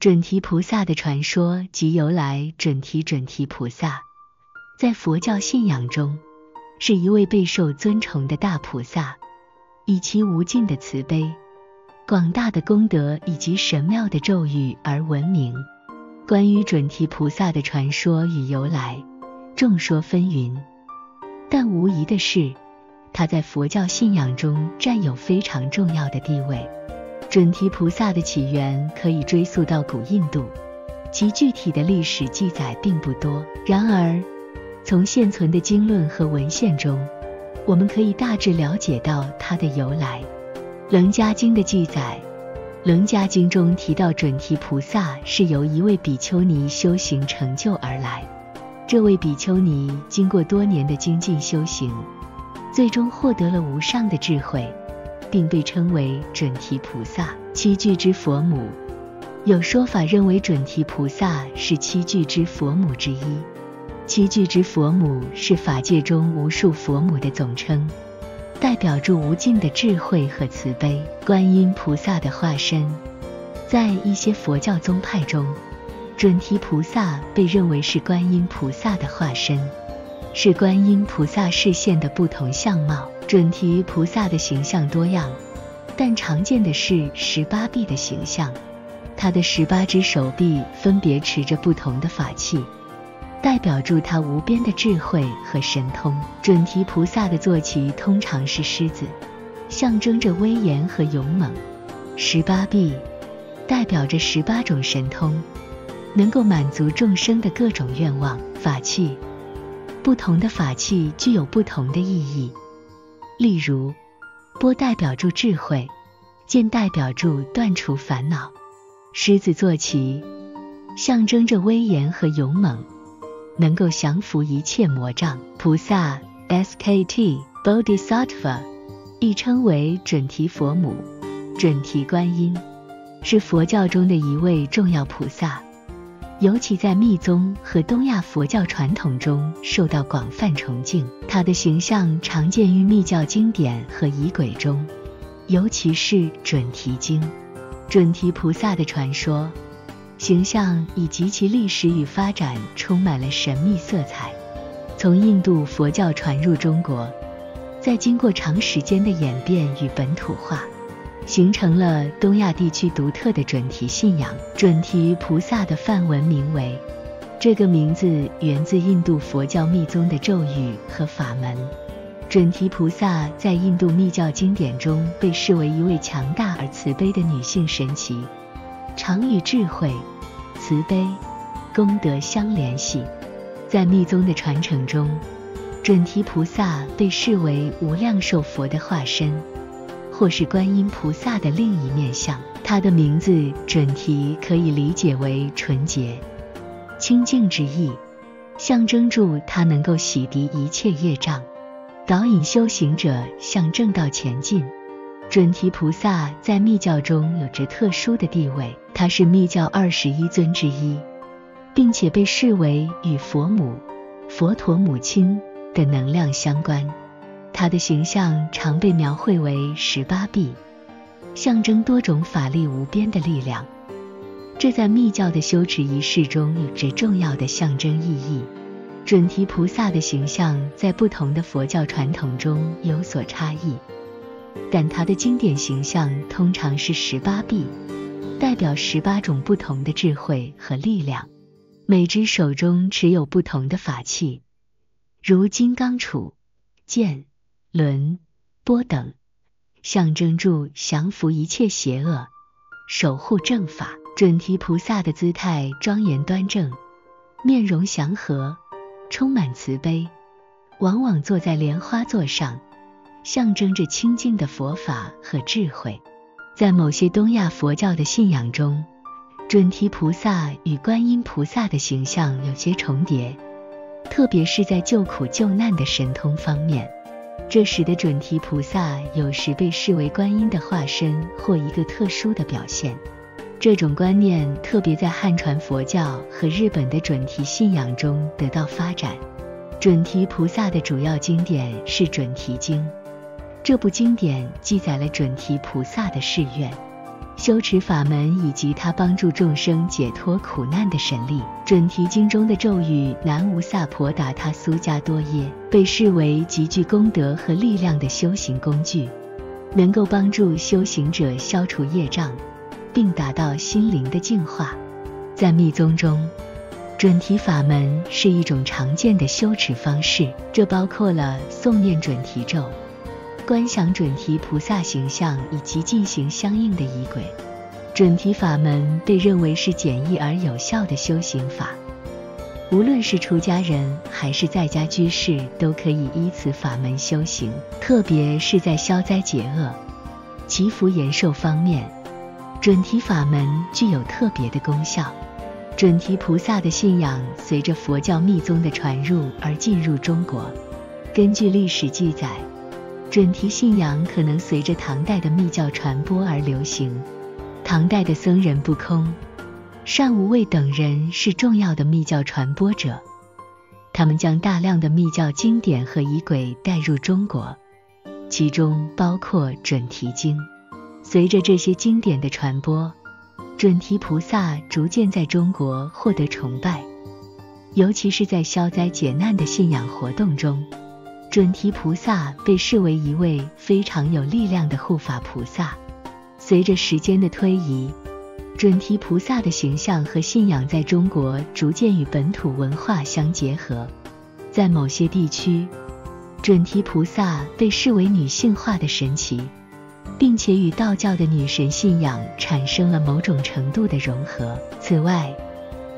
准提菩萨的传说及由来。准提菩萨在佛教信仰中是一位备受尊崇的大菩萨，以其无尽的慈悲、广大的功德以及神妙的咒语而闻名。关于准提菩萨的传说与由来，众说纷纭，但无疑的是，他在佛教信仰中占有非常重要的地位。准提菩萨的起源可以追溯到古印度，其具体的历史记载并不多。然而，从现存的经论和文献中，我们可以大致了解到它的由来。楞伽经的记载，楞伽经中提到准提菩萨是由一位比丘尼修行成就而来。这位比丘尼经过多年的精进修行，最终获得了无上的智慧，并被称为准提菩萨，七具之佛母。有说法认为准提菩萨是七具之佛母之一。七具之佛母是法界中无数佛母的总称，代表着无尽的智慧和慈悲。观音菩萨的化身，在一些佛教宗派中，准提菩萨被认为是观音菩萨的化身，是观音菩萨示现的不同相貌。准提菩萨的形象多样，但常见的是18臂的形象。他的18只手臂分别持着不同的法器，代表住他无边的智慧和神通。准提菩萨的坐骑通常是狮子，象征着威严和勇猛。18臂代表着18种神通，能够满足众生的各种愿望。法器，不同的法器具有不同的意义。例如，钵代表住智慧，剑代表住断除烦恼。狮子坐骑象征着威严和勇猛，能够降服一切魔障。菩萨 SKT Bodhisattva 亦称为准提佛母、准提观音，是佛教中的一位重要菩萨，尤其在密宗和东亚佛教传统中受到广泛崇敬。他的形象常见于密教经典和仪轨中，尤其是准提经。准提菩萨的传说、形象以及其历史与发展充满了神秘色彩。从印度佛教传入中国，再经过长时间的演变与本土化，形成了东亚地区独特的准提信仰。准提菩萨的梵文名为，这个名字源自印度佛教密宗的咒语和法门。准提菩萨在印度密教经典中被视为一位强大而慈悲的女性神祇，常与智慧、慈悲、功德相联系。在密宗的传承中，准提菩萨被视为无量寿佛的化身，或是观音菩萨的另一面相。他的名字准提可以理解为纯洁、清净之意，象征住他能够洗涤一切业障，导引修行者向正道前进。准提菩萨在密教中有着特殊的地位，他是密教21尊之一，并且被视为与佛母、佛陀母亲的能量相关。他的形象常被描绘为18臂，象征多种法力无边的力量，这在密教的修持仪式中有着重要的象征意义。准提菩萨的形象在不同的佛教传统中有所差异，但他的经典形象通常是18臂，代表18种不同的智慧和力量，每只手中持有不同的法器，如金刚杵、剑、轮、钵等，象征住降服一切邪恶，守护正法。准提菩萨的姿态庄严端正，面容祥和，充满慈悲，往往坐在莲花座上，象征着清净的佛法和智慧。在某些东亚佛教的信仰中，准提菩萨与观音菩萨的形象有些重叠，特别是在救苦救难的神通方面，这使得准提菩萨有时被视为观音的化身或一个特殊的表现。这种观念特别在汉传佛教和日本的准提信仰中得到发展。准提菩萨的主要经典是准提经，这部经典记载了准提菩萨的誓愿，修持法门以及他帮助众生解脱苦难的神力。准提经中的咒语南无萨婆达他苏迦多耶被视为极具功德和力量的修行工具，能够帮助修行者消除业障，并达到心灵的净化。在密宗中，准提法门是一种常见的修持方式，这包括了诵念准提咒、观想准提菩萨形象以及进行相应的仪轨。准提法门被认为是简易而有效的修行法，无论是出家人还是在家居士都可以依此法门修行，特别是在消灾解厄、祈福延寿方面，准提法门具有特别的功效。准提菩萨的信仰随着佛教密宗的传入而进入中国。根据历史记载，准提信仰可能随着唐代的密教传播而流行。唐代的僧人不空、善无畏等人是重要的密教传播者，他们将大量的密教经典和仪轨带入中国，其中包括准提经。随着这些经典的传播，准提菩萨逐渐在中国获得崇拜，尤其是在消灾解难的信仰活动中，准提菩萨被视为一位非常有力量的护法菩萨。随着时间的推移，准提菩萨的形象和信仰在中国逐渐与本土文化相结合。在某些地区，准提菩萨被视为女性化的神祇，并且与道教的女神信仰产生了某种程度的融合。此外，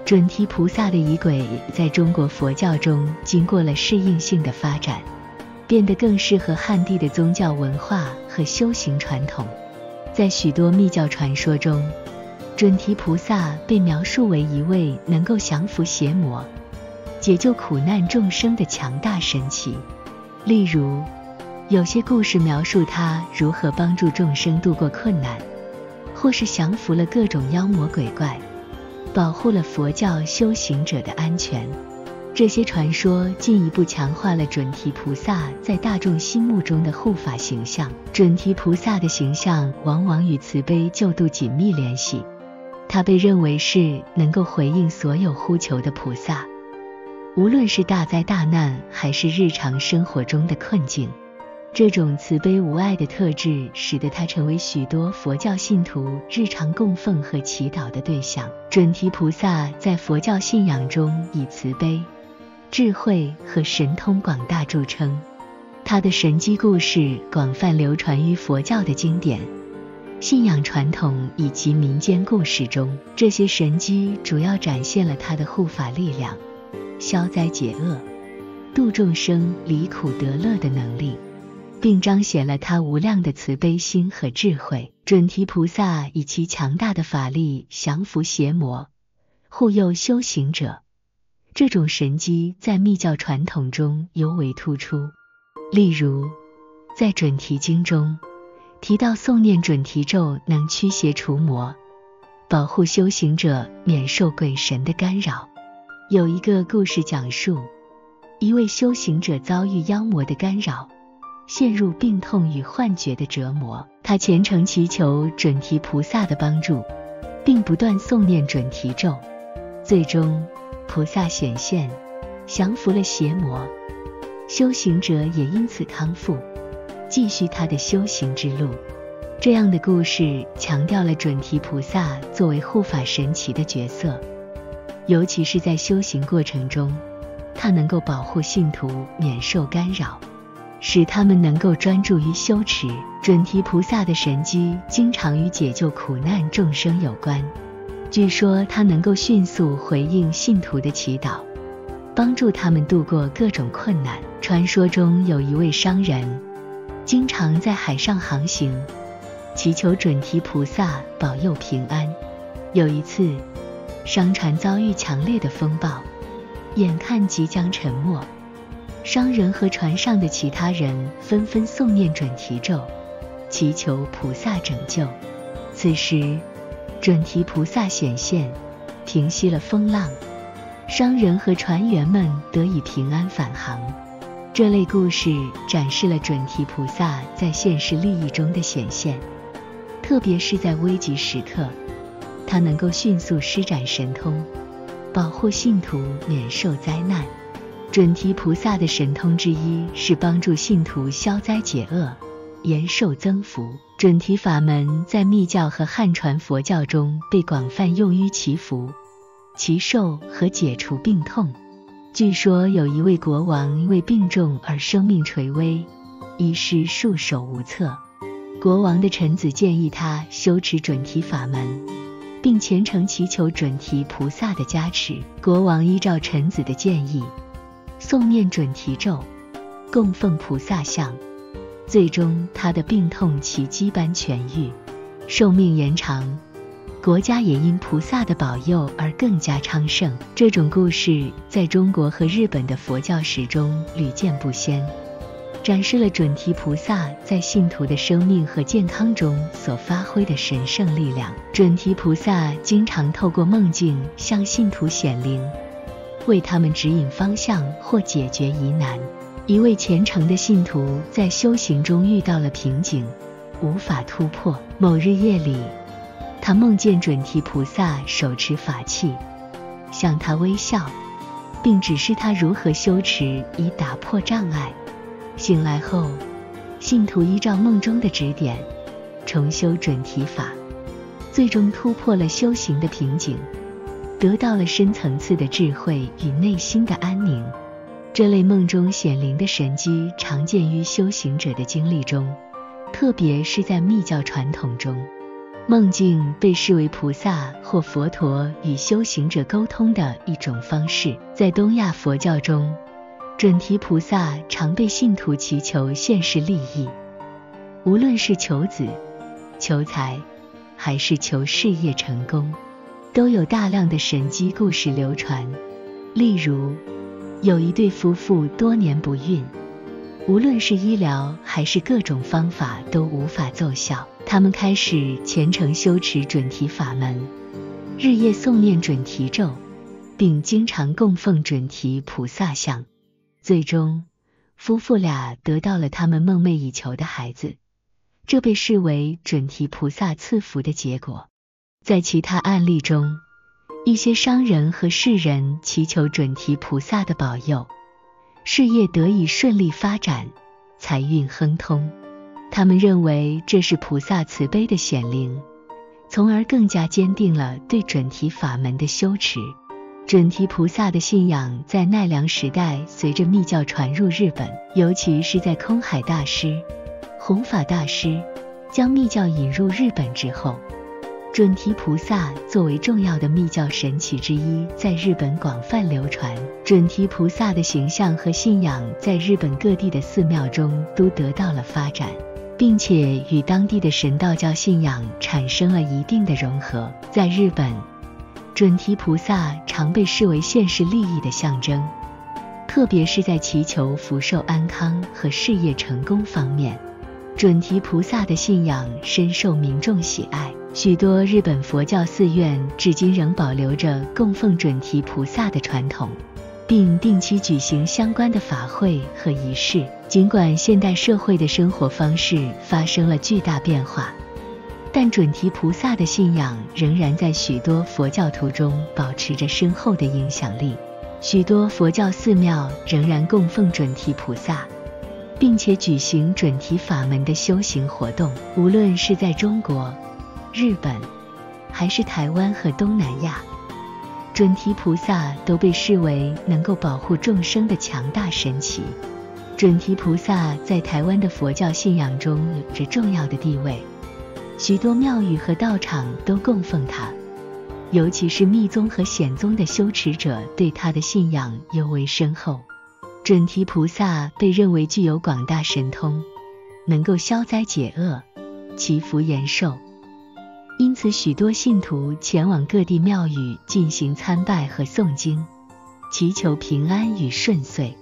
准提菩萨的仪轨在中国佛教中经过了适应性的发展，变得更适合汉地的宗教文化和修行传统。在许多密教传说中，准提菩萨被描述为一位能够降服邪魔、解救苦难众生的强大神祇。例如，有些故事描述他如何帮助众生度过困难，或是降服了各种妖魔鬼怪，保护了佛教修行者的安全。这些传说进一步强化了准提菩萨在大众心目中的护法形象。准提菩萨的形象往往与慈悲救度紧密联系，他被认为是能够回应所有呼求的菩萨，无论是大灾大难还是日常生活中的困境。这种慈悲无碍的特质使得他成为许多佛教信徒日常供奉和祈祷的对象。准提菩萨在佛教信仰中以慈悲、智慧和神通广大著称，他的神迹故事广泛流传于佛教的经典、信仰传统以及民间故事中。这些神迹主要展现了他的护法力量、消灾解厄、度众生离苦得乐的能力，并彰显了他无量的慈悲心和智慧。准提菩萨以其强大的法力降服邪魔，护佑修行者，这种神迹在密教传统中尤为突出。例如，在准提经中提到诵念准提咒能驱邪除魔，保护修行者免受鬼神的干扰。有一个故事讲述，一位修行者遭遇妖魔的干扰，陷入病痛与幻觉的折磨，他虔诚祈求准提菩萨的帮助，并不断诵念准提咒。最终，菩萨显现，降服了邪魔，修行者也因此康复，继续他的修行之路。这样的故事强调了准提菩萨作为护法神祇的角色，尤其是在修行过程中，他能够保护信徒免受干扰，使他们能够专注于修持。准提菩萨的神迹经常与解救苦难众生有关，据说他能够迅速回应信徒的祈祷，帮助他们度过各种困难。传说中有一位商人，经常在海上航行，祈求准提菩萨保佑平安。有一次，商船遭遇强烈的风暴，眼看即将沉没，商人和船上的其他人纷纷诵念准提咒，祈求菩萨拯救。此时，准提菩萨显现，平息了风浪，商人和船员们得以平安返航。这类故事展示了准提菩萨在现实利益中的显现，特别是在危急时刻，他能够迅速施展神通，保护信徒免受灾难。准提菩萨的神通之一是帮助信徒消灾解厄、延寿增福。准提法门在密教和汉传佛教中被广泛用于祈福、祈寿和解除病痛。据说有一位国王因为病重而生命垂危，医师束手无策。国王的臣子建议他修持准提法门，并虔诚祈求准提菩萨的加持。国王依照臣子的建议，诵念准提咒，供奉菩萨像，最终他的病痛奇迹般痊愈，寿命延长，国家也因菩萨的保佑而更加昌盛。这种故事在中国和日本的佛教史中屡见不鲜，展示了准提菩萨在信徒的生命和健康中所发挥的神圣力量。准提菩萨经常透过梦境向信徒显灵，为他们指引方向或解决疑难。一位虔诚的信徒在修行中遇到了瓶颈，无法突破。某日夜里，他梦见准提菩萨手持法器，向他微笑，并指示他如何修持以打破障碍。醒来后，信徒依照梦中的指点，重修准提法，最终突破了修行的瓶颈，得到了深层次的智慧与内心的安宁。这类梦中显灵的神迹常见于修行者的经历中，特别是在密教传统中，梦境被视为菩萨或佛陀与修行者沟通的一种方式。在东亚佛教中，准提菩萨常被信徒祈求现世利益，无论是求子、求财，还是求事业成功，都有大量的神迹故事流传。例如，有一对夫妇多年不孕，无论是医疗还是各种方法都无法奏效，他们开始虔诚修持准提法门，日夜诵念准提咒，并经常供奉准提菩萨像。最终，夫妇俩得到了他们梦寐以求的孩子，这被视为准提菩萨赐福的结果。在其他案例中，一些商人和士人祈求准提菩萨的保佑，事业得以顺利发展，财运亨通。他们认为这是菩萨慈悲的显灵，从而更加坚定了对准提法门的修持。准提菩萨的信仰在奈良时代随着密教传入日本，尤其是在空海大师、弘法大师将密教引入日本之后，准提菩萨作为重要的密教神祇之一，在日本广泛流传。准提菩萨的形象和信仰在日本各地的寺庙中都得到了发展，并且与当地的神道教信仰产生了一定的融合。在日本，准提菩萨常被视为现世利益的象征，特别是在祈求福寿安康和事业成功方面，准提菩萨的信仰深受民众喜爱。许多日本佛教寺院至今仍保留着供奉准提菩萨的传统，并定期举行相关的法会和仪式。尽管现代社会的生活方式发生了巨大变化，但准提菩萨的信仰仍然在许多佛教徒中保持着深厚的影响力。许多佛教寺庙仍然供奉准提菩萨，并且举行准提法门的修行活动。无论是在中国、日本，还是台湾和东南亚，准提菩萨都被视为能够保护众生的强大神祇。准提菩萨在台湾的佛教信仰中有着重要的地位，许多庙宇和道场都供奉他，尤其是密宗和显宗的修持者对他的信仰尤为深厚。准提菩萨被认为具有广大神通，能够消灾解厄、祈福延寿，因此许多信徒前往各地庙宇进行参拜和诵经，祈求平安与顺遂。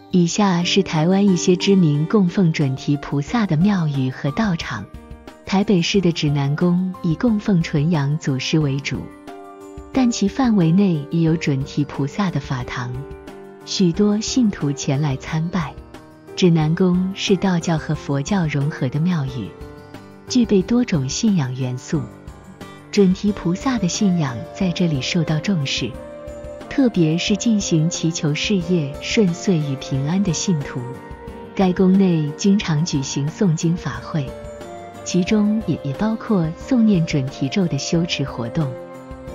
以下是台湾一些知名供奉准提菩萨的庙宇和道场。台北市的指南宫以供奉纯阳祖师为主，但其范围内也有准提菩萨的法堂，许多信徒前来参拜。指南宫是道教和佛教融合的庙宇，具备多种信仰元素。准提菩萨的信仰在这里受到重视，特别是进行祈求事业顺遂与平安的信徒。该宫内经常举行诵经法会，其中也包括诵念准提咒的修持活动。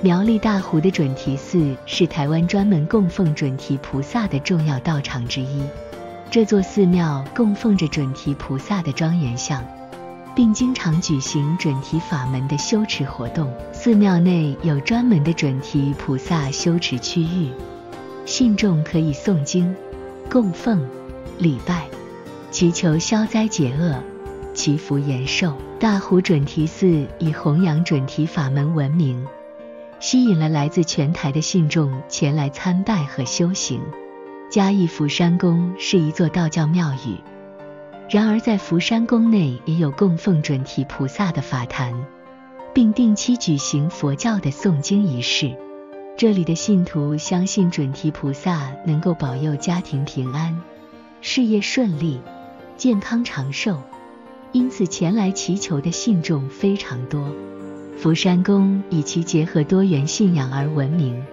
苗栗大湖的准提寺是台湾专门供奉准提菩萨的重要道场之一。这座寺庙供奉着准提菩萨的庄严像，并经常举行准提法门的修持活动。寺庙内有专门的准提菩萨修持区域，信众可以诵经、供奉、礼拜，祈求消灾解厄、祈福延寿。大湖准提寺以弘扬准提法门闻名，吸引了来自全台的信众前来参拜和修行。嘉义福山宫是一座道教庙宇，然而在福山宫内也有供奉准提菩萨的法坛，并定期举行佛教的诵经仪式。这里的信徒相信准提菩萨能够保佑家庭平安、事业顺利、健康长寿，因此前来祈求的信众非常多。福山宫以其结合多元信仰而闻名，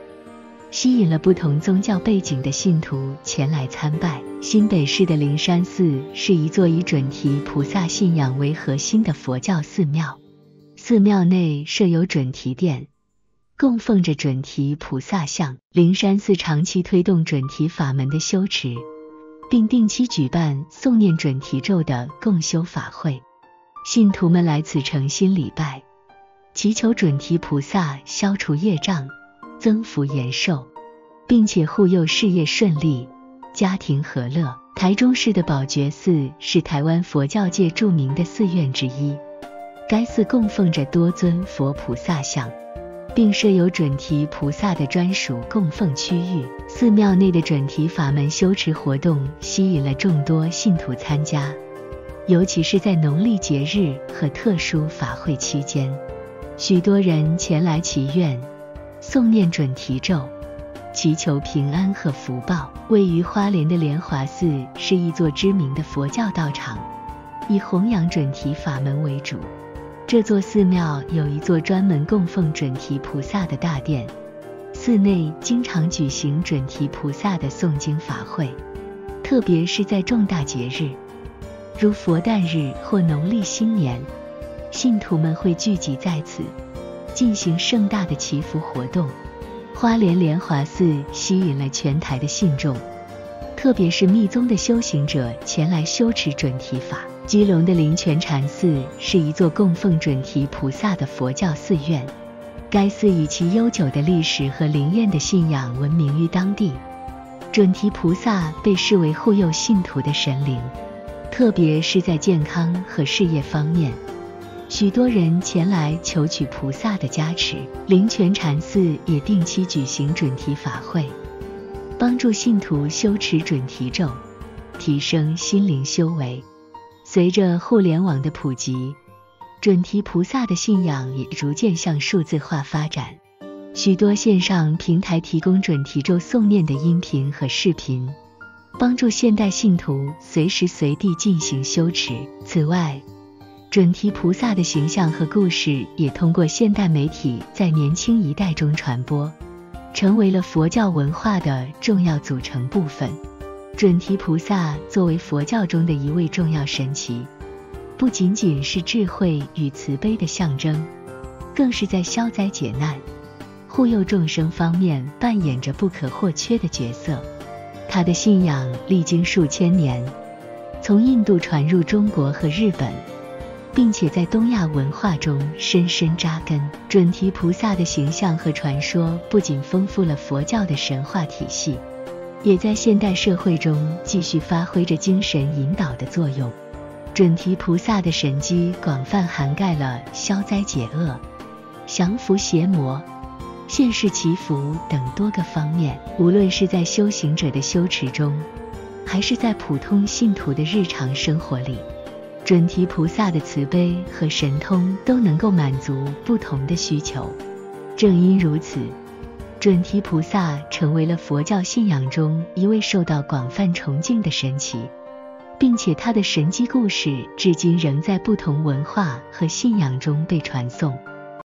吸引了不同宗教背景的信徒前来参拜。新北市的灵山寺是一座以准提菩萨信仰为核心的佛教寺庙，寺庙内设有准提殿，供奉着准提菩萨像。灵山寺长期推动准提法门的修持，并定期举办诵念准提咒的共修法会，信徒们来此诚心礼拜，祈求准提菩萨消除业障、增福延寿，并且护佑事业顺利、家庭和乐。台中市的宝觉寺是台湾佛教界著名的寺院之一，该寺供奉着多尊佛菩萨像，并设有准提菩萨的专属供奉区域。寺庙内的准提法门修持活动吸引了众多信徒参加，尤其是在农历节日和特殊法会期间，许多人前来祈愿、诵念准提咒，祈求平安和福报。位于花莲的莲华寺是一座知名的佛教道场，以弘扬准提法门为主。这座寺庙有一座专门供奉准提菩萨的大殿，寺内经常举行准提菩萨的诵经法会，特别是在重大节日，如佛诞日或农历新年，信徒们会聚集在此，进行盛大的祈福活动。花莲莲华寺吸引了全台的信众，特别是密宗的修行者前来修持准提法。基隆的灵泉禅寺是一座供奉准提菩萨的佛教寺院，该寺以其悠久的历史和灵验的信仰闻名于当地。准提菩萨被视为护佑信徒的神灵，特别是在健康和事业方面，许多人前来求取菩萨的加持。灵泉禅寺也定期举行准提法会，帮助信徒修持准提咒，提升心灵修为。随着互联网的普及，准提菩萨的信仰也逐渐向数字化发展，许多线上平台提供准提咒诵念的音频和视频，帮助现代信徒随时随地进行修持。此外，准提菩萨的形象和故事也通过现代媒体在年轻一代中传播，成为了佛教文化的重要组成部分。准提菩萨作为佛教中的一位重要神祇，不仅仅是智慧与慈悲的象征，更是在消灾解难、护佑众生方面扮演着不可或缺的角色。他的信仰历经数千年，从印度传入中国和日本，并且在东亚文化中深深扎根。准提菩萨的形象和传说不仅丰富了佛教的神话体系，也在现代社会中继续发挥着精神引导的作用。准提菩萨的神迹广泛涵盖了消灾解厄、降伏邪魔、现世祈福等多个方面。无论是在修行者的修持中，还是在普通信徒的日常生活里，准提菩萨的慈悲和神通都能够满足不同的需求。正因如此，准提菩萨成为了佛教信仰中一位受到广泛崇敬的神祇。并且他的神迹故事至今仍在不同文化和信仰中被传颂。